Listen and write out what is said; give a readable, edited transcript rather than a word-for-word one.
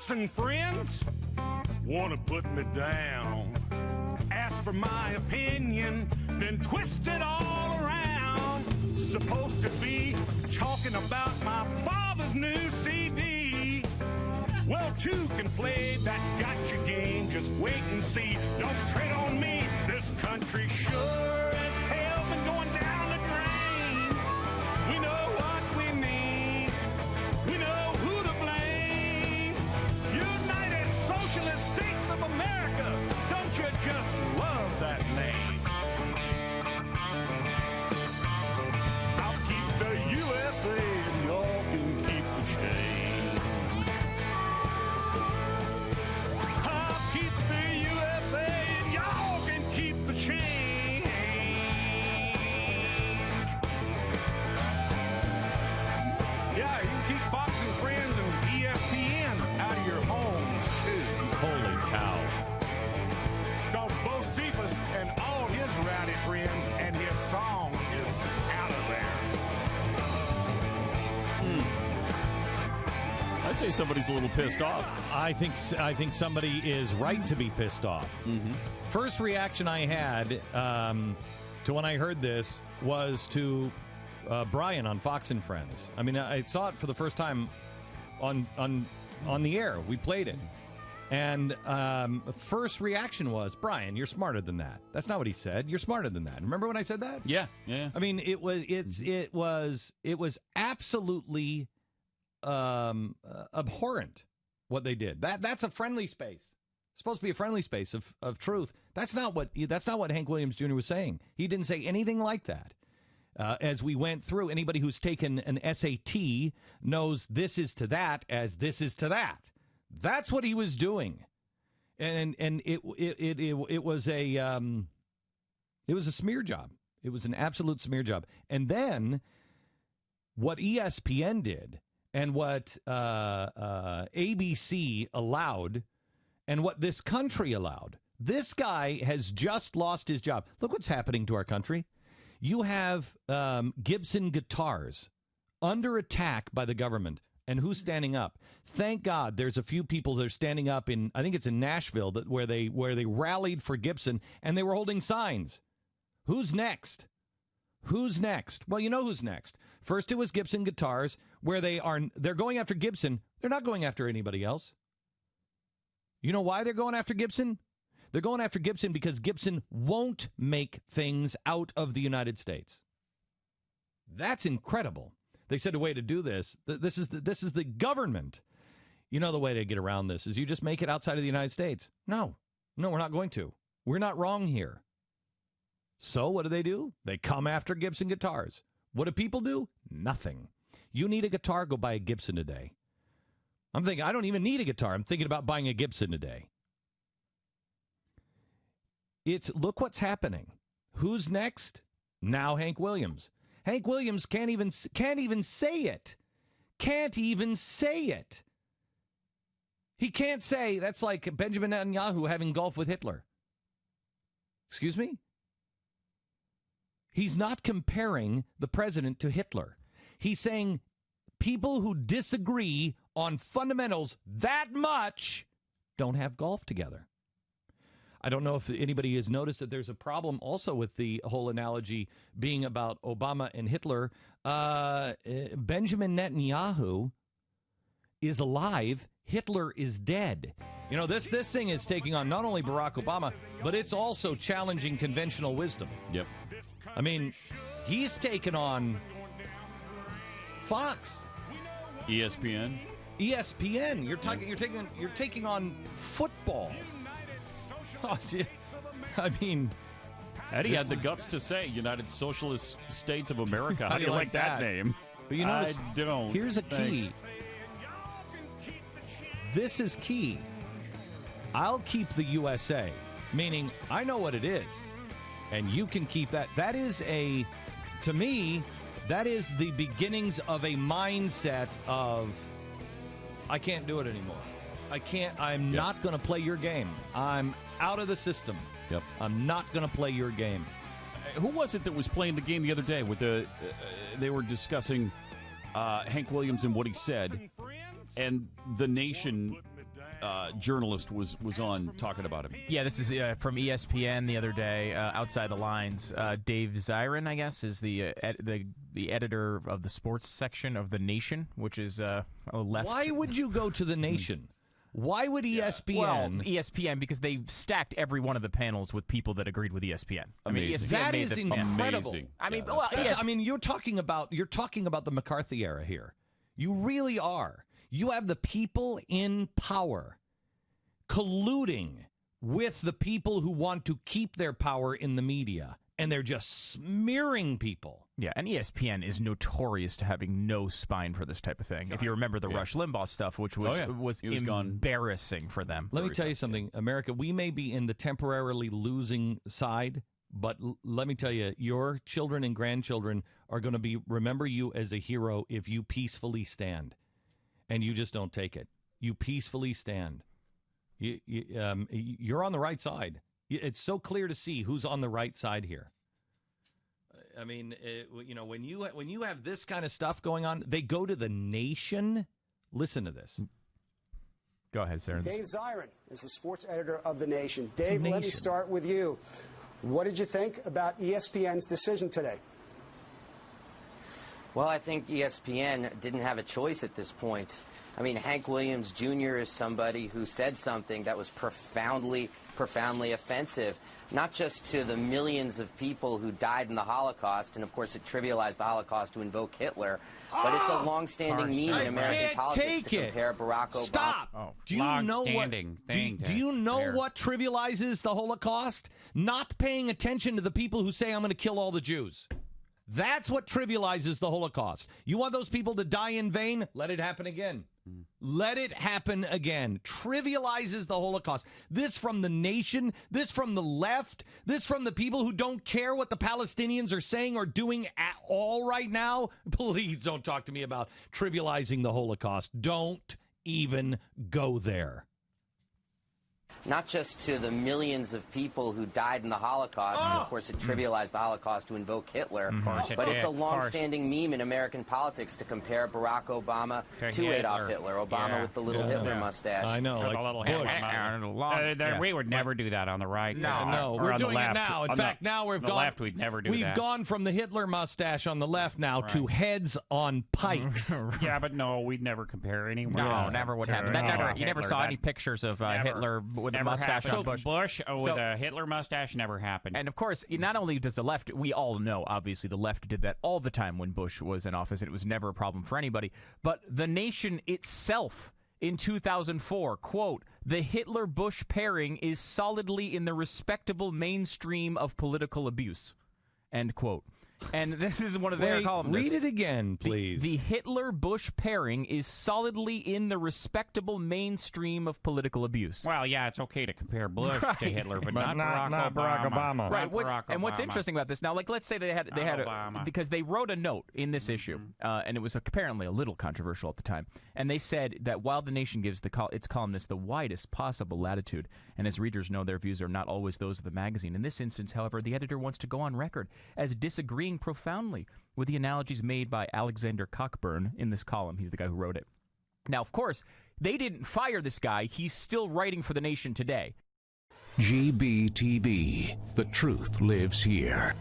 Fox and friends want to put me down. Ask for my opinion, then twist it all around. Supposed to be talking about my father's new CD. Well, two can play that gotcha game. Just wait and see. Don't tread on me. This country sure as hell been going down the drain. We know what we need. We know who to blame. United Socialist States of America. Don't you just love that name? I'll keep the USA and y'all can keep the change. I'll keep the USA and y'all can keep the change. Yeah, you can keep Fox and Friends and ESPN out of your homes, too. Holy cow. Because Bo Cephas and all his rowdy friends and his song is out of there. I'd say somebody's a little pissed off. I think somebody is right to be pissed off. First reaction I had to when I heard this was to Brian on Fox and Friends. I mean, I saw it for the first time on the air. We played it. And first reaction was, Brian, you're smarter than that. That's not what he said. You're smarter than that. Remember when I said that? Yeah. I mean, it was absolutely abhorrent what they did. That's a friendly space. It's supposed to be a friendly space of truth. That's not what Hank Williams Jr. was saying. He didn't say anything like that. As we went through, anybody who's taken an SAT knows this is to that as this is to that. That's what he was doing, and it was a smear job. It was an absolute smear job. And then what ESPN did, and what ABC allowed, and what this country allowed. This guy has just lost his job. Look what's happening to our country. You have Gibson guitars under attack by the government. And who's standing up? Thank God there's a few people that are standing up in, I think it's in Nashville, where they rallied for Gibson, and they were holding signs. Who's next? Who's next? Well, you know who's next. First it was Gibson guitars, where they're going after Gibson. They're not going after anybody else. You know why they're going after Gibson? They're going after Gibson because Gibson won't make things out of the United States. That's incredible. They said a way to do this. This is the government. You know the way to get around this is you just make it outside of the United States. No, we're not going to. We're not wrong here. So what do? They come after Gibson guitars. What do people do? Nothing. You need a guitar, go buy a Gibson today. I'm thinking, I don't even need a guitar. I'm thinking about buying a Gibson today. Look what's happening. Who's next? Now Hank Williams. Hank Williams can't even say it. Can't even say it. He can't say that's like Benjamin Netanyahu having golf with Hitler. Excuse me? He's not comparing the president to Hitler. He's saying people who disagree on fundamentals that much don't have golf together. I don't know if anybody has noticed that there's a problem also with the whole analogy being about Obama and Hitler. Benjamin Netanyahu is alive. Hitler is dead. You know, this thing is taking on not only Barack Obama, but it's also challenging conventional wisdom. Yep. I mean, he's taken on Fox, ESPN. You're taking on football. Oh, I mean, Eddie had the guts to say United Socialist States of America. How do you like that name? But you notice, I don't. Here's a key. This is key. I'll keep the USA, meaning I know what it is, and you can keep that. That is to me, that is the beginnings of a mindset of, I can't do it anymore. I'm not going to play your game. I'm out of the system. Yep. I'm not going to play your game. Who was it that was playing the game the other day with they were discussing Hank Williams and what he said, and the nation journalist was on talking about him. Yeah, this is from ESPN the other day. Outside the Lines, Dave Zirin, I guess, is the editor of the sports section of The Nation, which is a left. Why would you go to The Nation? Why would ESPN? Well, ESPN, because they stacked every one of the panels with people that agreed with ESPN. Amazing. I mean, ESPN that is incredible. Amazing. I mean, Yeah, well, I mean, you're talking about the McCarthy era here. You really are. You have the people in power colluding with the people who want to keep their power in the media, and they're just smearing people. Yeah, and ESPN is notorious to having no spine for this type of thing. If you remember the Rush Limbaugh stuff, which was embarrassing for them. Let me tell you something, America. We may be in the temporarily losing side, but let me tell you, your children and grandchildren are going to remember you as a hero if you peacefully stand, and you just don't take it. You peacefully stand. You're on the right side. It's so clear to see who's on the right side here. I mean, when you have this kind of stuff going on, they go to The Nation. Listen to this. Go ahead, Sarah. Dave Zirin is the sports editor of The Nation. Dave, let me start with you. What did you think about ESPN's decision today? Well, I think ESPN didn't have a choice at this point. I mean, Hank Williams Jr. is somebody who said something that was profoundly offensive, not just to the millions of people who died in the Holocaust, and of course it trivialized the Holocaust to invoke Hitler, but it's a long-standing meme in American politics to compare Barack Obama. Stop! Do you know what trivializes the Holocaust? Not paying attention to the people who say, I'm going to kill all the Jews. That's what trivializes the Holocaust. You want those people to die in vain? Let it happen again. Let it happen again. Trivializes the Holocaust. This from The Nation, this from the left, this from the people who don't care what the Palestinians are saying or doing at all right now. Please don't talk to me about trivializing the Holocaust. Don't even go there. Not just to the millions of people who died in the Holocaust, and of course it trivialized the Holocaust to invoke Hitler, but it's a long-standing meme in American politics to compare Barack Obama to Adolf Hitler. Obama with the little Hitler mustache. I know, like Bush. We would never do that on the right. No, we're doing it now. In fact, now we've gone. Left, we'd never do that. We've gone from the Hitler mustache on the left now to heads on pikes. Yeah, but no, we'd never compare anyone. No, never would happen. You never saw any pictures of Hitler with a mustache on Bush. With a Hitler mustache never happened. And of course, not only does the left, we all know, obviously, the left did that all the time when Bush was in office, and it was never a problem for anybody. But The Nation itself in 2004, quote, the Hitler-Bush pairing is solidly in the respectable mainstream of political abuse, end quote. And this is one of their columnists. Read it again, please. The Hitler-Bush pairing is solidly in the respectable mainstream of political abuse. Well, yeah, it's okay to compare Bush to Hitler, but not Barack Obama. Right. And what's interesting about this now, like, let's say they had because they wrote a note in this issue, and it was apparently a little controversial at the time. And they said that while The Nation gives its columnists the widest possible latitude, and as readers know, their views are not always those of the magazine. In this instance, however, the editor wants to go on record as disagreeing profoundly with the analogies made by Alexander Cockburn in this column. He's the guy who wrote it. Now, of course, they didn't fire this guy. He's still writing for The Nation today. GBTV. The truth lives here.